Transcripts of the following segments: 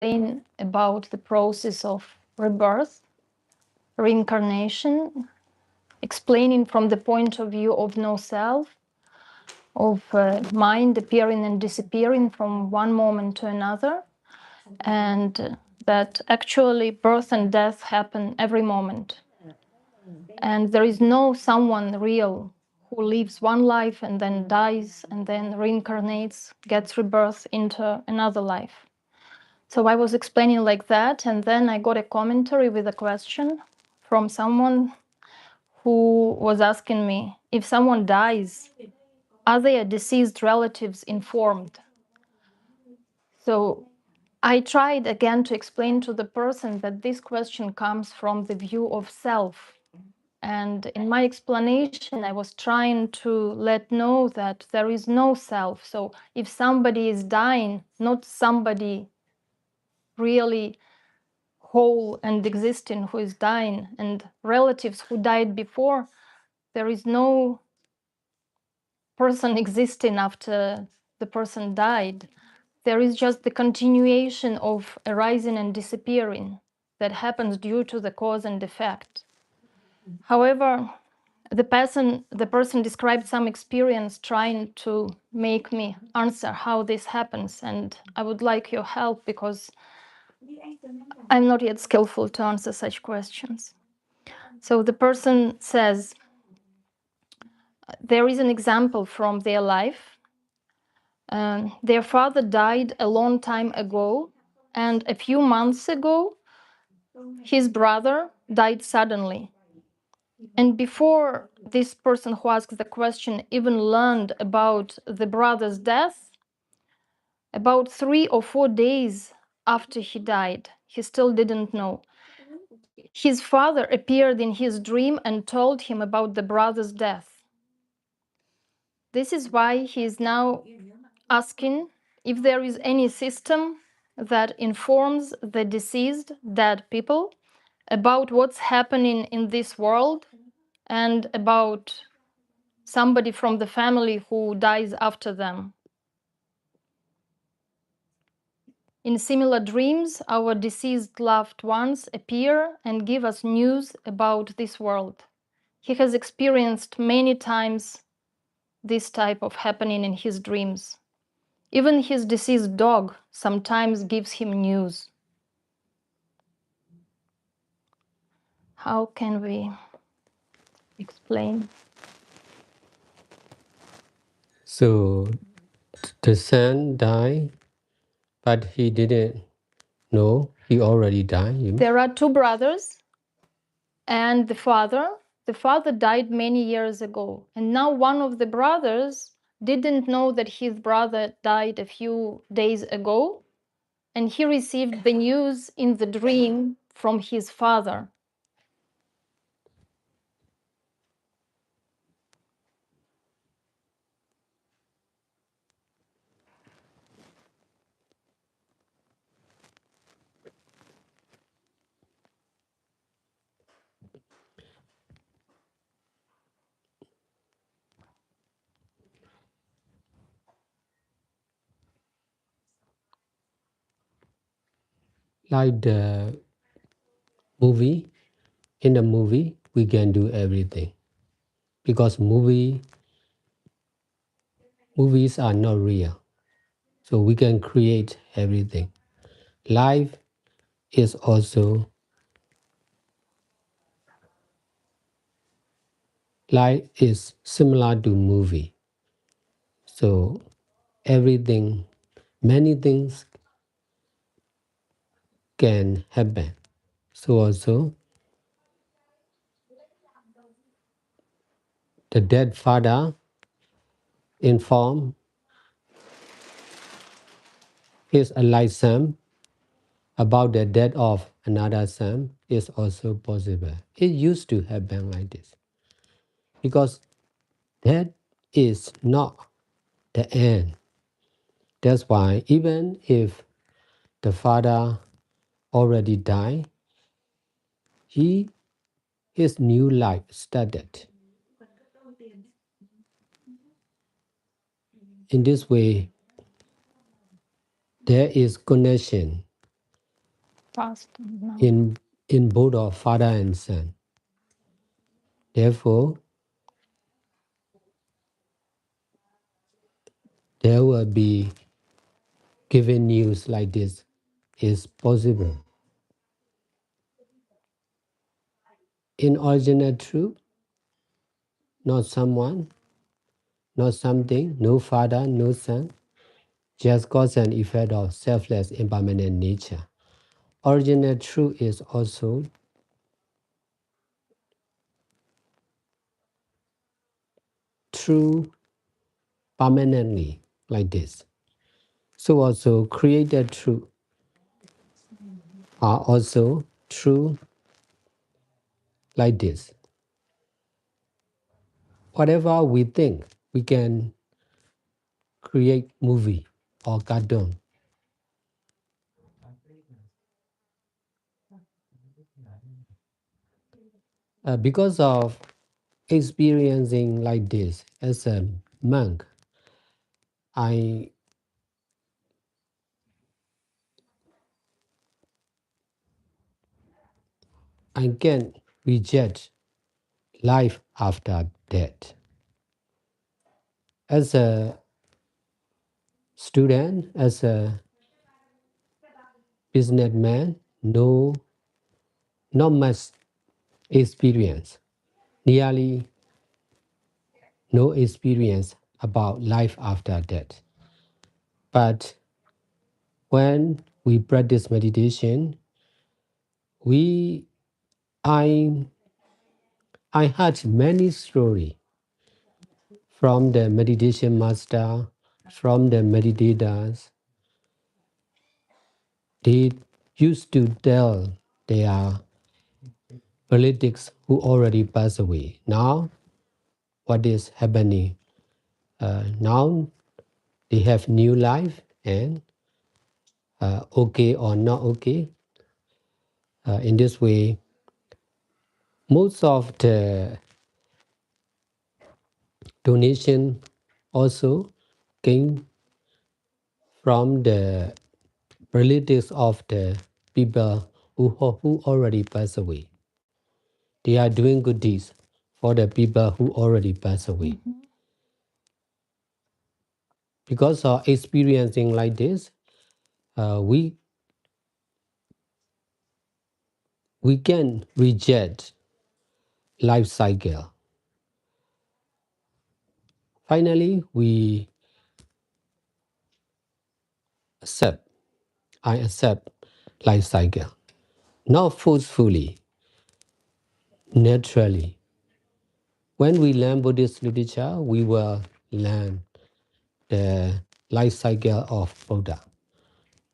explain about the process of rebirth, reincarnation, explaining from the point of view of no self, of mind appearing and disappearing from one moment to another, and that actually birth and death happen every moment. And there is no someone real who lives one life and then dies and then reincarnates, gets rebirth into another life. So I was explaining like that, and then I got a commentary with a question from someone who was asking me, if someone dies, are their deceased relatives informed? So I tried again to explain to the person that this question comes from the view of self. And in my explanation, I was trying to let know that there is no self. So if somebody is dying, not somebody really whole and existing who is dying, and relatives who died before, there is no person existing after the person died. There is just the continuation of arising and disappearing that happens due to the cause and effect. However, the person described some experience trying to make me answer how this happens, and I would like your help because I'm not yet skillful to answer such questions. So the person says, there is an example from their life. Their father died a long time ago, and a few months ago, his brother died suddenly. And before this person who asked the question even learned about the brother's death, about 3 or 4 days after he died, he still didn't know. His father appeared in his dream and told him about the brother's death. This is why he is now asking if there is any system that informs the deceased dead people about what's happening in this world and about somebody from the family who dies after them. In similar dreams, our deceased loved ones appear and give us news about this world. He has experienced many times this type of happening in his dreams. Even his deceased dog sometimes gives him news. How can we explain? So the son died, but he didn't know he already died. There are 2 brothers and the father. The father died many years ago, and now one of the brothers didn't know that his brother died a few days ago, and he received the news in the dream from his father. Like the movie, in the movie, we can do everything. Because movies are not real. So we can create everything. Life is also similar to movie. So everything, many things can happen. So also the dead father informed his alive son about the death of another son is also possible. It used to happen like this. Because that is not the end. That's why even if the father already died, his new life started. In this way, there is connection past and now. in both of father and son. Therefore, there will be given news like this is possible. In original truth, not someone, not something, no father, no son, just cause and effect of selfless impermanent nature. Original truth is also true permanently like this. So also created truth are also true like this. Whatever we think, we can create movie or cartoon. Because of experiencing like this as a monk, I can reject life after death. As a student, as a businessman, not much experience, nearly no experience about life after death. But when we practice meditation, I heard many stories from the meditation master, from the meditators. They used to tell their relatives who already passed away. Now, what is happening? Now they have new life and okay or not okay. In this way, most of the donation also came from the relatives of the people who already passed away. They are doing good deeds for the people who already passed away. Mm-hmm. Because of experiencing like this, we can reject life cycle. Finally, we I accept life cycle, not forcefully, naturally. When we learn Buddhist literature, we will learn the life cycle of Buddha.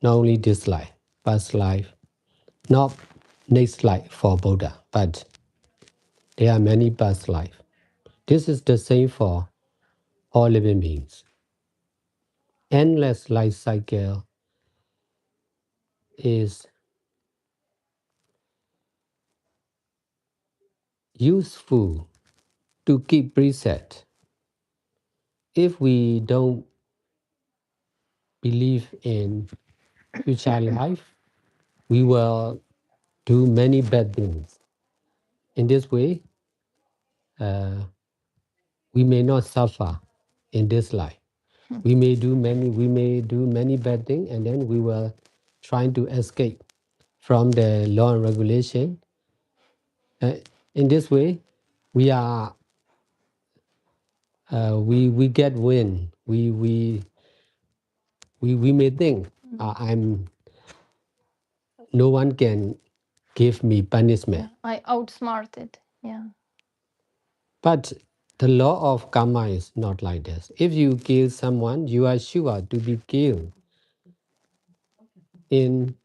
Not only this life, past life, not next life for Buddha, but there are many past life. This is the same for all living beings. Endless life cycle is useful to keep preset. If we don't believe in future life, we will do many bad things. In this way, we may not suffer in this life. We may do many bad things, and then we will try to escape from the law and regulation. In this way, we are we get win. We may think I'm no one can give me punishment. Yeah, I outsmarted. Yeah. But the law of karma is not like this. If you kill someone, you are sure to be killed in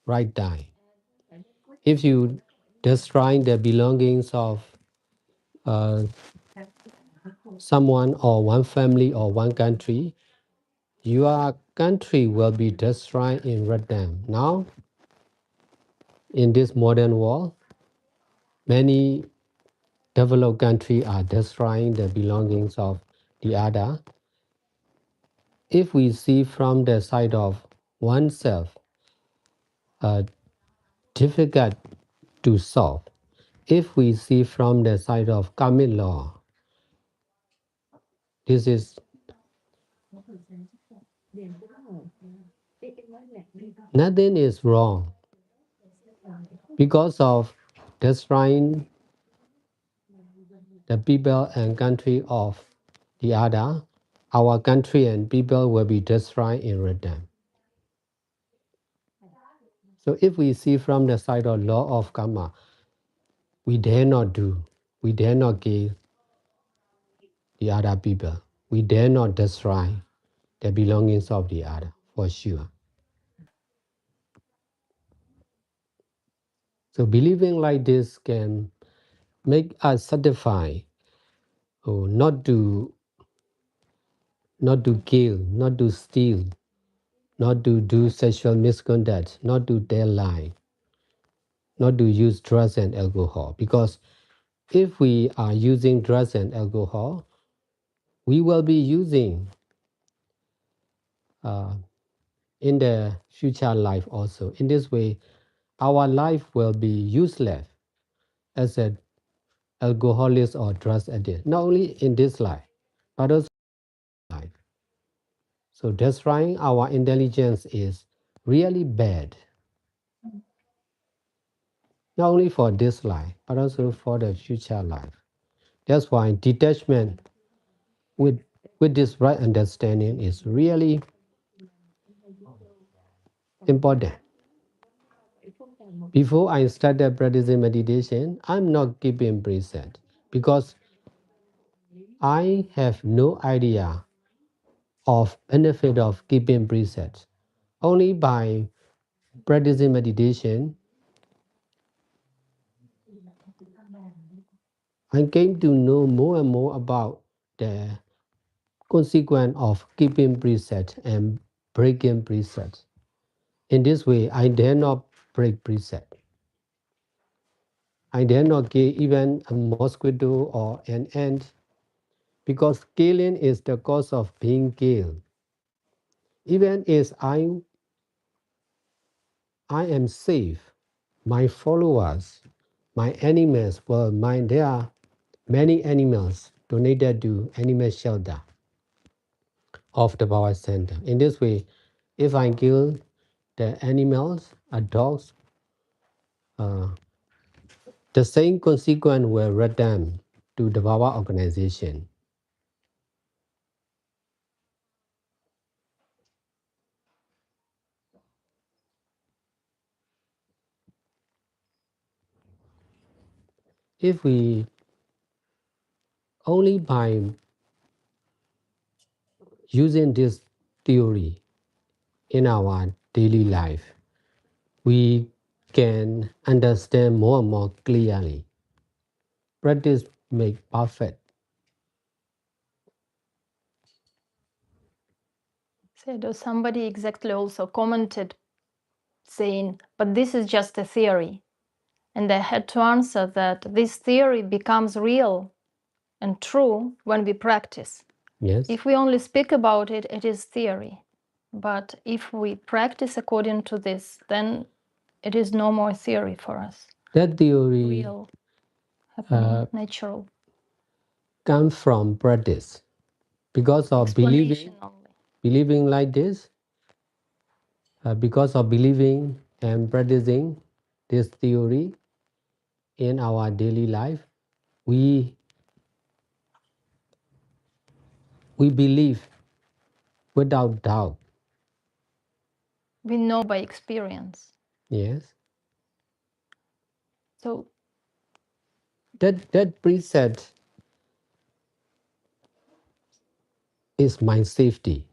right time. If you destroy the belongings of someone or one family or one country, your country will be destroyed in right time. Now, in this modern world, many developed countries are destroying the belongings of the other. If we see from the side of oneself, difficult to solve. If we see from the side of karmic law, this is nothing is wrong because of destroying the people and country of the other. Our country and people will be destroyed in return. So if we see from the side of law of karma, we dare not do, we dare not kill the other people. We dare not destroy the belongings of the other, for sure. So believing like this can make us satisfied, not to kill, not to steal, not to do sexual misconduct, not to tell lie, not to use drugs and alcohol. Because if we are using drugs and alcohol, we will be using in the future life also. In this way, our life will be useless as an alcoholic or drug addict, not only in this life, but also in life. So destroying our intelligence is really bad, not only for this life, but also for the future life. That's why detachment with this right understanding is really important. Before I started practicing meditation, I'm not keeping preset because I have no idea of benefit of keeping preset. Only by practicing meditation, I came to know more and more about the consequence of keeping preset and breaking preset. In this way, I dare not break preset. I dare not kill even a mosquito or an ant because killing is the cause of being killed. Even if I am safe, my followers, my animals will mind there are many animals donated to animal shelter of the power center. In this way, if I kill the animals, dogs, uh, the same consequence will return to the power organization. If we only by using this theory in our daily life, we can understand more and more clearly. Practice make perfect. So somebody exactly also commented saying, but this is just a theory. And I had to answer that this theory becomes real and true when we practice. Yes. If we only speak about it, it is theory. But if we practice according to this, then it is no more theory for us. That theory Real, happening, natural. Comes from practice. Because of believing like this, because of believing and practicing this theory in our daily life, we believe without doubt. We know by experience. Yes. So that preset is my safety.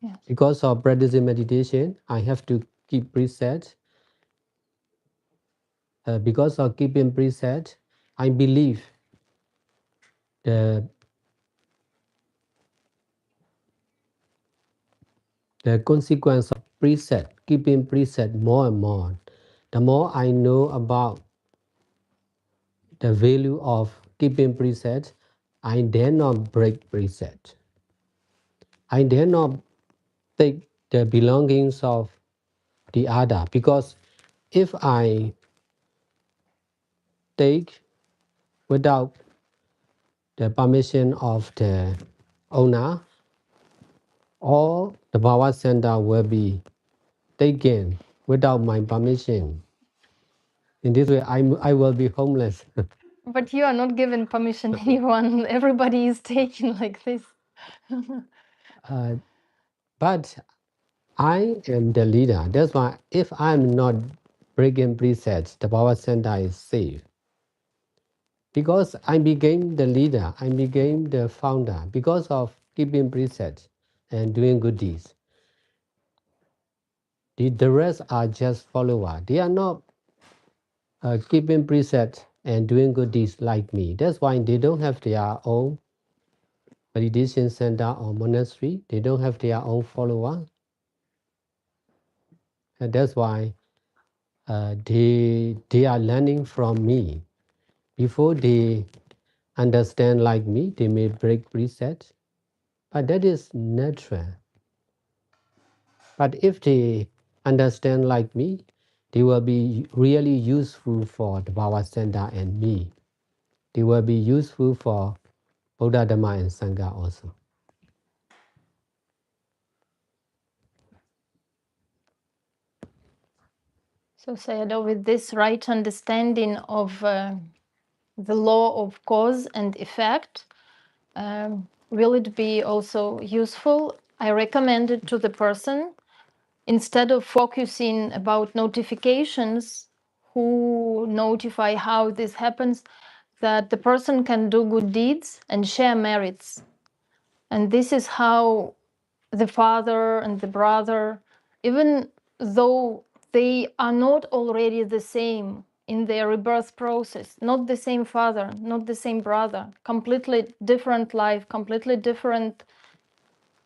yes. Because of practicing meditation, I have to keep preset. Because of keeping preset, I believe the consequence of preset, keeping preset more and more. The more I know about the value of keeping preset, I dare not break preset. I dare not take the belongings of the other because if I take without the permission of the owner, all the power center will be taken without my permission. In this way, I will be homeless. But you are not given permission, anyone. Everybody is taken like this. But I am the leader. That's why if I'm not breaking presets, the power center is safe. Because I became the leader, I became the founder because of keeping presets and doing good deeds. The rest are just followers. They are not keeping presets and doing good deeds like me. That's why they don't have their own meditation center or monastery. They don't have their own follower. And that's why they are learning from me. Before they understand like me, they may break presets, but that is natural. But if they understand like me, they will be really useful for the Bhava Center and me. They will be useful for Buddha, Dhamma, and Sangha also. So, Sayadaw, with this right understanding of the law of cause and effect, will it be also useful? I recommend it to the person, instead of focusing about notifications, who notify how this happens, that the person can do good deeds and share merits. And this is how the father and the brother, even though they are not already the same in their rebirth process, not the same father, not the same brother, completely different life, completely different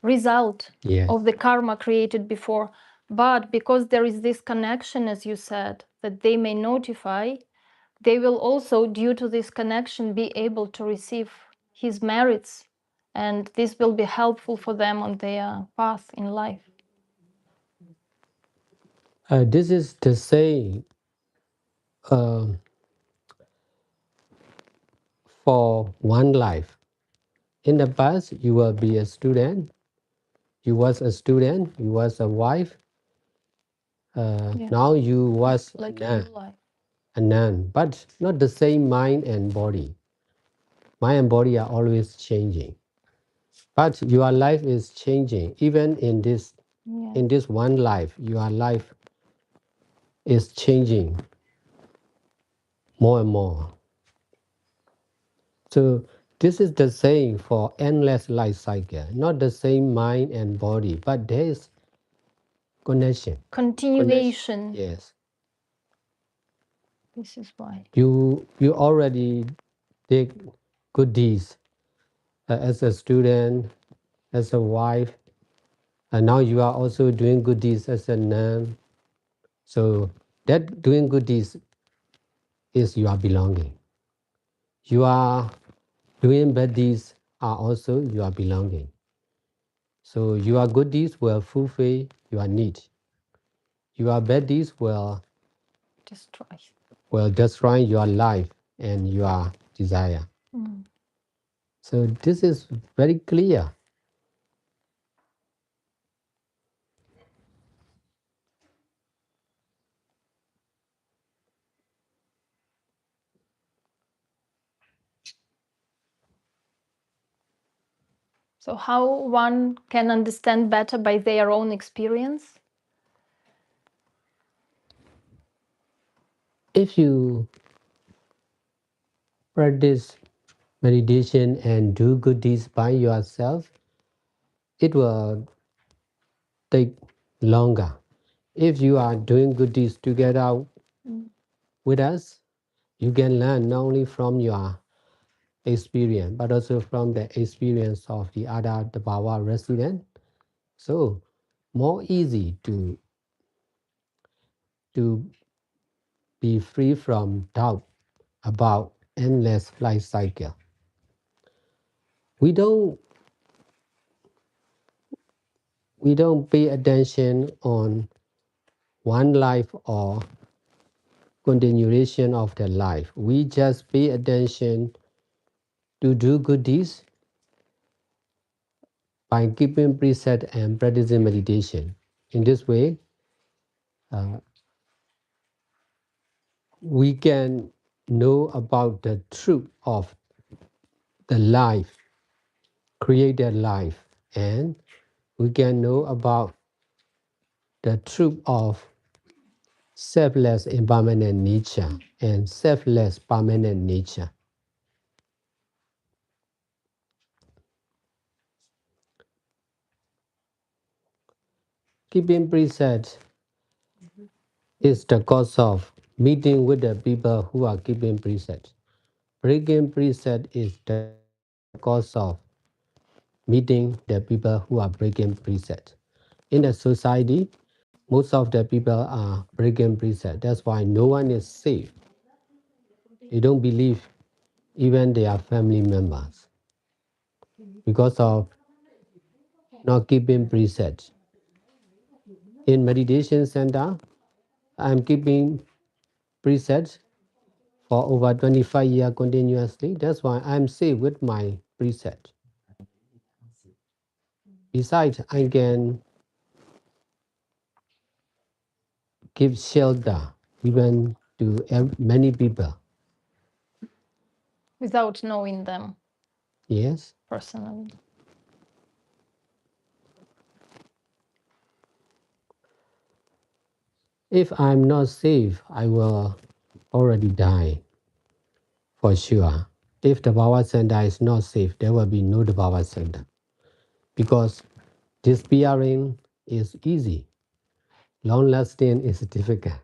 result Yes. of the karma created before. But because there is this connection, as you said, that they may notify, they will also, due to this connection, be able to receive his merits, and this will be helpful for them on their path in life. This is the same for one life. In the past, you will be a student. You was a student. You was a wife. Yes. Now you was Like a a new nun, life. a nun, but not the same mind and body. Mind and body are always changing. But your life is changing. Even in this one life, your life is changing more and more. So this is the same for endless life cycle. Not the same mind and body, but there is connection. Continuation. Yes. This is why. You already did good deeds as a student, as a wife, and now you are also doing good deeds as a nun. So that doing good deeds is your belonging. You are doing bad deeds are also your belonging. So your good deeds will fulfill your need. Your bad deeds will destroy your life and your desire. So this is very clear. So how one can understand better by their own experience? If you practice meditation and do good deeds by yourself, it will take longer. If you are doing good deeds together with us, you can learn not only from your experience, but also from the experience of the other the Bhava resident. So more easy to be free from doubt about endless life cycle. We don't pay attention on one life or continuation of their life. We just pay attention to do good deeds by keeping preset and practicing meditation. In this way, uh, we can know about the truth of the life, created life, and we can know about the truth of selfless impermanent nature and selfless permanent nature. Keeping preset is the cause of meeting with the people who are keeping preset. Breaking preset is the cause of meeting the people who are breaking preset. In the society, most of the people are breaking preset. That's why no one is safe. They don't believe even their family members because of not keeping preset. In meditation center, I'm keeping presets for over 25 years continuously. That's why I'm safe with my preset. Besides, I can give shelter even to many people. without knowing them Yes. personally. If I'm not safe, I will already die for sure. If the power center is not safe, there will be no power center because disappearing is easy. Long lasting is difficult.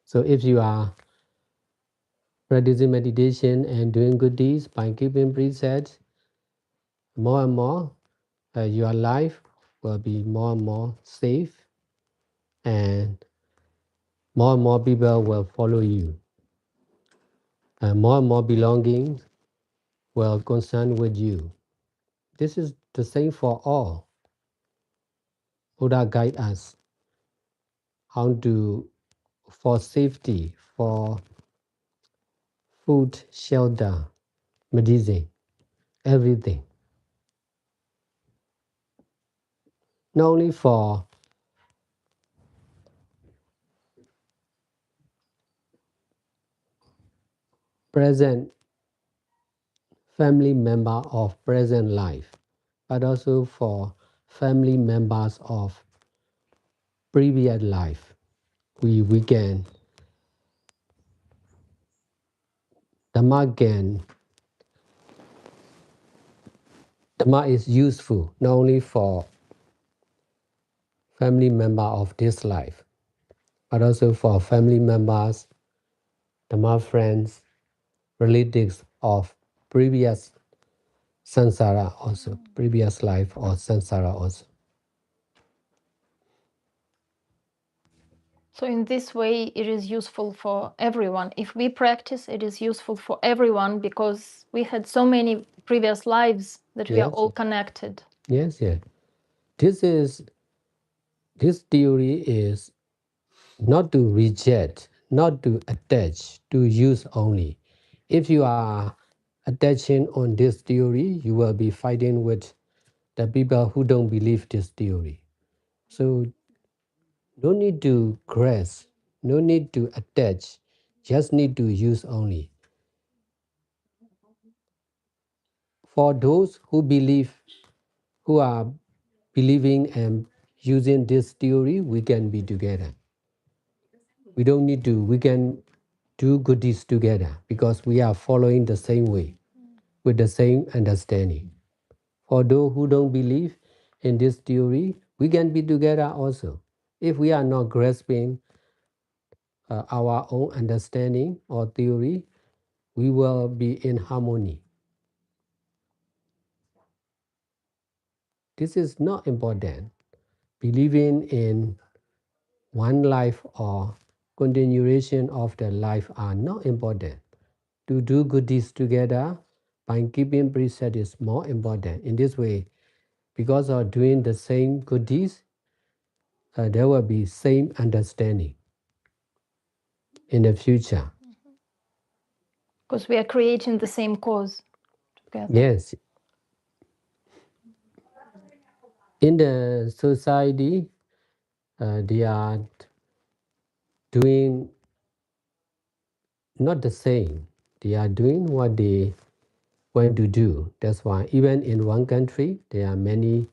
So if you are practicing meditation and doing good deeds by keeping presets, more and more your life will be more and more safe and more people will follow you. And more belongings will concern with you. This is the same for all. Buddha guide us how to, for safety, for food, shelter, medicine, everything. Not only for present family member of present life, but also for family members of previous life. We can, Dhamma is useful not only for family member of this life, but also for family members, Dhamma friends, relatives of previous samsara also, previous life or samsara also. So in this way, it is useful for everyone. If we practice, it is useful for everyone because we had so many previous lives that we are Yes, all connected. yes, yes. This theory is not to reject, not to attach, to use only. If you are attaching on this theory, you will be fighting with the people who don't believe this theory. So no need to grasp, no need to attach, just need to use only. For those who believe, who are believing and using this theory, we can be together. We don't need to, we can do good deeds together because we are following the same way with the same understanding. For those who don't believe in this theory, we can be together also. If we are not grasping our own understanding or theory, we will be in harmony. This is not important. Believing in one life or continuation of the life are not important. To do good deeds together by keeping precept is more important. In this way, because of doing the same good deeds, there will be same understanding in the future. Because we are creating the same cause together. Yes. In the society, they are doing not the same. They are doing what they want to do. That's why even in one country, there are many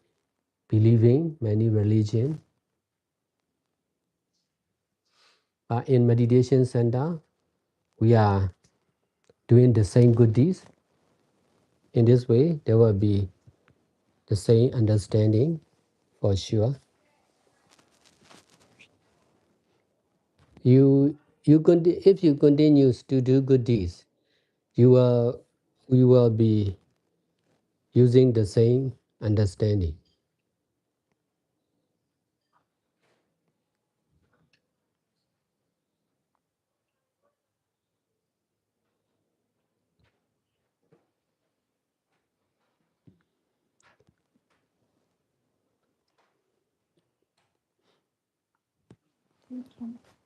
believing, many religion. But in meditation center, we are doing the same good deeds. In this way, there will be the same understanding for sure. If you continue to do good deeds, we will be using the same understanding. Thank you.